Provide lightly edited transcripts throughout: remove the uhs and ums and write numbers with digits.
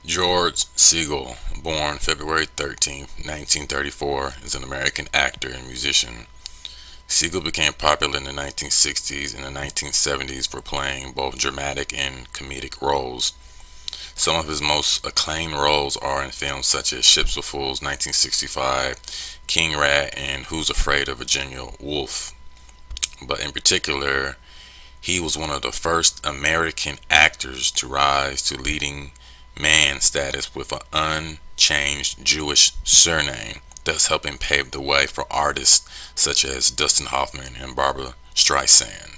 George Siegel, born February 13, 1934, is an American actor and musician. Siegel became popular in the 1960s and the 1970s for playing both dramatic and comedic roles. Some of his most acclaimed roles are in films such as Ships of Fools 1965, King Rat, and Who's Afraid of Virginia Woolf. But in particular, he was one of the first American actors to rise to leading man status with an unchanged Jewish surname, thus helping pave the way for artists such as Dustin Hoffman and Barbra Streisand.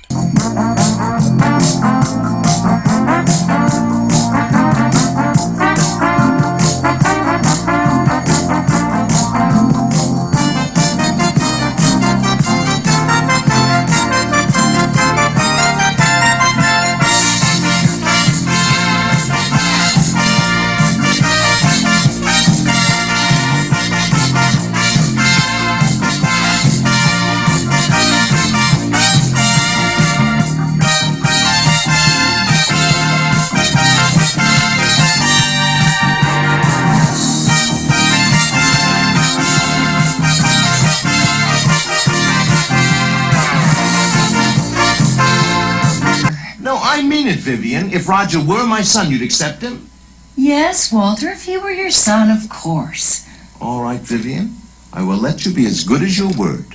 No, I mean it, Vivian. If Roger were my son, you'd accept him? Yes, Walter, if he were your son, of course. All right, Vivian. I will let you be as good as your word.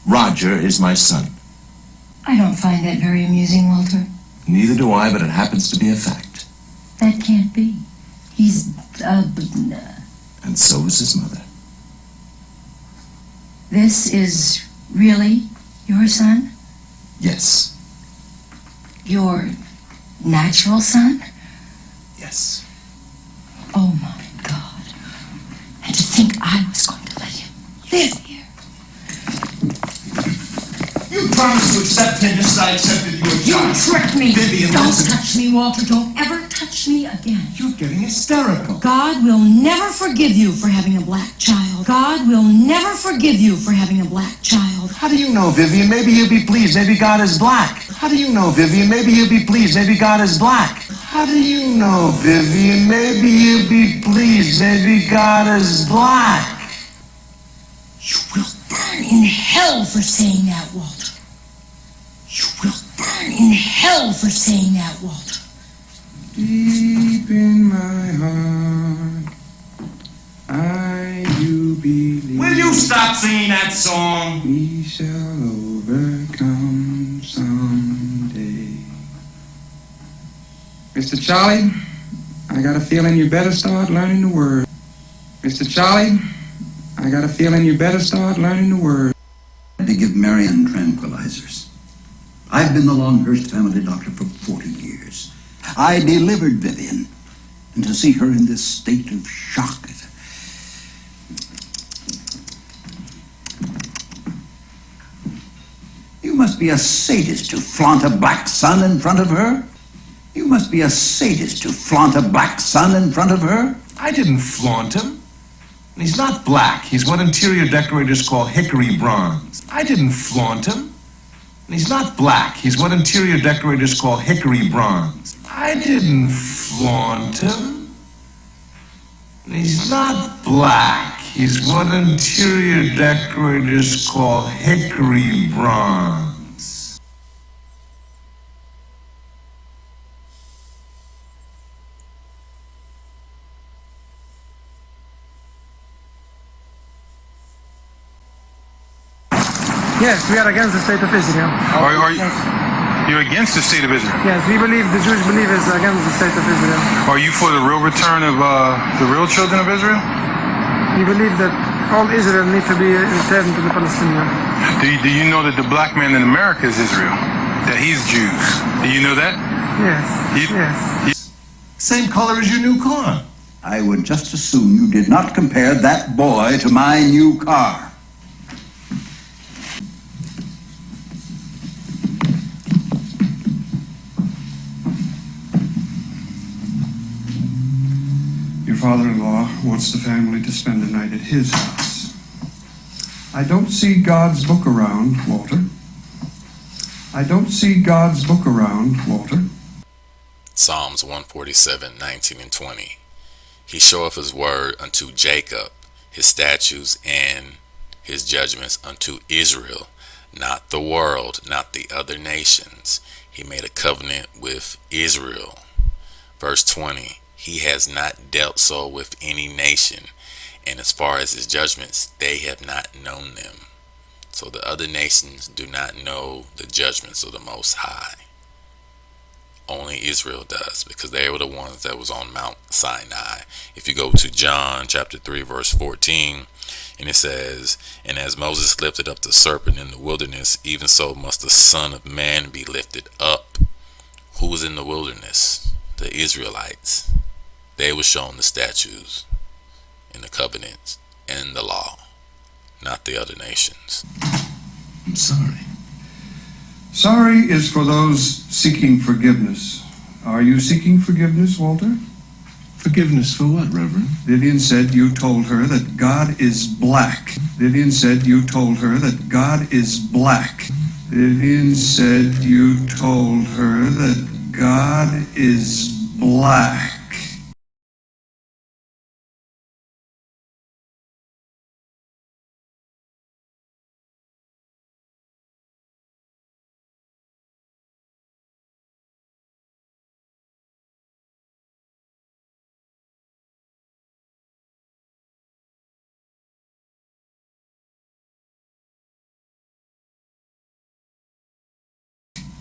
Roger is my son. I don't find that very amusing, Walter. Neither do I, but it happens to be a fact. That can't be. He's, And so is his mother. This is really your son? Yes. Your natural son? Yes. Oh, my God. And to think I was going to let him live here. You promised to accept him just as I accepted your You child. tricked me. Vivian, Don't listen. touch me, Walter. Don't ever touch me again. You're getting hysterical. God will never forgive you for having a black child. God will never forgive you for having a black child. How do you know, Vivian? Maybe he'll be pleased. Maybe God is black. How do you know, Vivian? Maybe he'll be pleased. Maybe God is black. How do you know, Vivian? Maybe he'll be pleased. Maybe God is black. You will burn in hell for saying that, Walter. You will burn in hell for saying that, Walter. Deep in my heart, I do believe. Will you stop singing that song? We shall overcome someday. Mr. Charlie, I got a feeling you better start learning the word. Mr. Charlie, I got a feeling you better start learning the word. To give Marion tranquilizers. I've been the Longhurst family doctor for 40 years. I delivered Vivian, and to see her in this state of shock. You must be a sadist to flaunt a black son in front of her. You must be a sadist to flaunt a black son in front of her. I didn't flaunt him. And he's not black. He's what interior decorators call hickory bronze. I didn't flaunt him. And he's not black. He's what interior decorators call hickory bronze. I didn't flaunt him. And he's not black. He's what interior decorators call hickory bronze. Yes, we are against the state of Israel. Are you, you're against the state of Israel? Yes, we believe, the Jewish believers are against the state of Israel. Are you for the real return of the real children of Israel? We believe that all Israel need to be returned to the Palestinians. Do you know that the black man in America is Israel? That he's Jews? Do you know that? Yes, yes. Same color as your new car. I would just as soon you did not compare that boy to my new car. Your father-in-law wants the family to spend the night at his house. I don't see God's book around, Walter. I don't see God's book around, Walter. Psalms 147:19 and 20. He showeth his word unto Jacob, his statutes and his judgments unto Israel, not the world, not the other nations. He made a covenant with Israel. Verse 20, he has not dealt so with any nation, and as far as his judgments, they have not known them. So the other nations do not know the judgments of the Most High. Only Israel does, because they were the ones that was on Mount Sinai. If you go to John chapter 3 verse 14, and it says, and as Moses lifted up the serpent in the wilderness, even so must the Son of Man be lifted up. Who was in the wilderness? The Israelites. They were shown the statutes and the covenants and the law, not the other nations. I'm sorry. Sorry is for those seeking forgiveness. Are you seeking forgiveness, Walter? Forgiveness for what, Reverend? Vivian said you told her that God is black. Vivian said you told her that God is black. Vivian said you told her that God is black.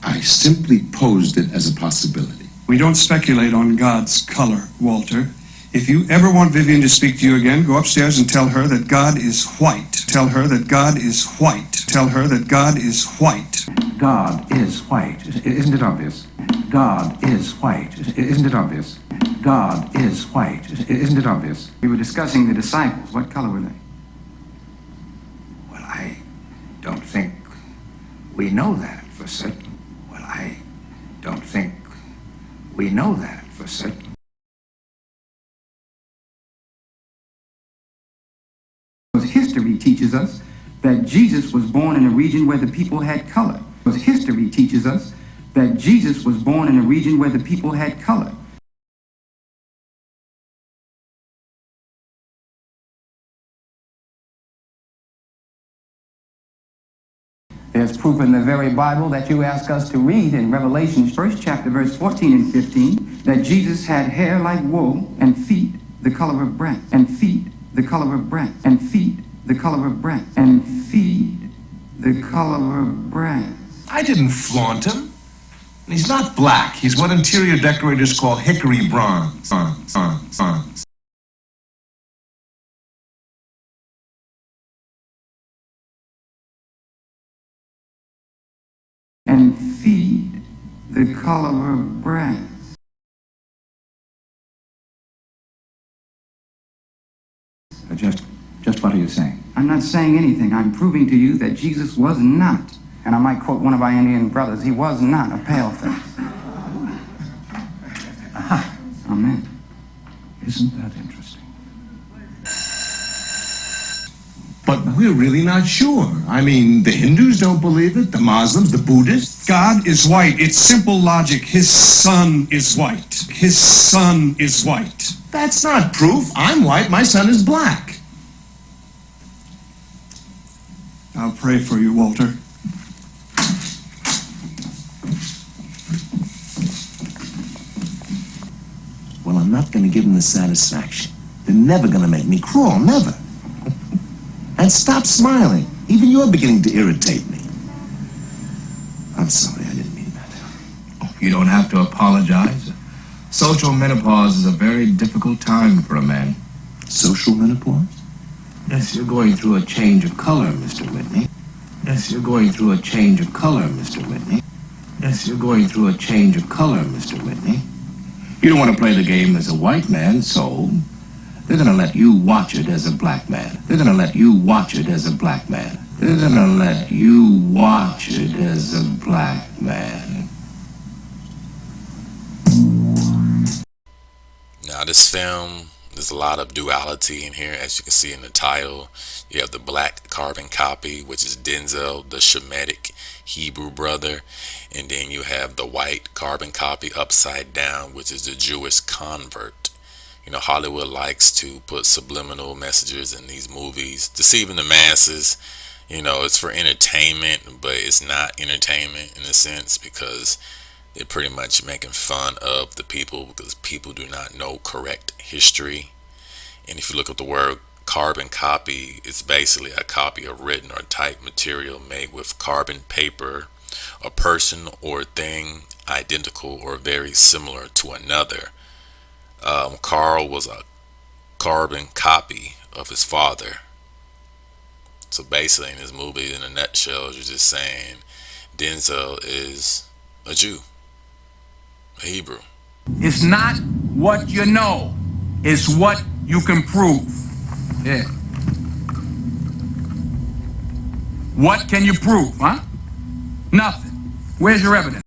I simply posed it as a possibility. We don't speculate on God's color, Walter. If you ever want Vivian to speak to you again, go upstairs and tell her that God is white. Tell her that God is white. Tell her that God is white. God is white. Isn't it obvious? God is white. Isn't it obvious? God is white. Isn't it obvious? We were discussing the disciples. What color were they? Well, I don't think we know that for certain. Well, I don't think we know that for certain. History teaches us that Jesus was born in a region where the people had color. History teaches us that Jesus was born in a region where the people had color. There's proof in the very Bible that you ask us to read in Revelation, first chapter, verse 14 and 15, that Jesus had hair like wool and feet the color of brass, and feet the color of brass, and feet the color of brass, and feet the color of brass. I didn't flaunt him. And he's not black. He's what interior decorators call hickory bronze. And feet the color of brass. Just what are you saying? I'm not saying anything. I'm proving to you that Jesus was not, and I might quote one of our Indian brothers, he was not a paleface. Aha. Amen. Isn't that interesting? But we're really not sure. I mean, the Hindus don't believe it, the Muslims, the Buddhists. God is white. It's simple logic. His son is white. His son is white. That's not proof. I'm white, my son is black. I'll pray for you, Walter. Well, I'm not going to give them the satisfaction. They're never going to make me crawl, never. And stop smiling. Even you're beginning to irritate me. I'm sorry, I didn't mean that. Oh, you don't have to apologize. Social menopause is a very difficult time for a man. Social menopause? Yes, you're going through a change of color, Mr. Whitney. Yes, you're going through a change of color, Mr. Whitney. Yes, you're going through a change of color, Mr. Whitney. You don't want to play the game as a white man, so they're going to let you watch it as a black man. They're going to let you watch it as a black man. They're going to let you watch it as a black man. Now this film, there's a lot of duality in here, as you can see in the title. You have the black carbon copy, which is Denzel, the Shemitic Hebrew brother, and then you have the white carbon copy upside down, which is the Jewish convert. Hollywood likes to put subliminal messages in these movies, deceiving the masses. It's for entertainment, but it's not entertainment in a sense, because they're pretty much making fun of the people, because people do not know correct history. And if you look at the word carbon copy, it's basically a copy of written or typed material made with carbon paper, a person or thing identical or very similar to another. Carl was a carbon copy of his father. So basically, in this movie, in a nutshell, you're just saying Denzel is a Jew, a Hebrew. It's not what you know, it's what you can prove. Yeah. What can you prove, huh? Nothing. Where's your evidence?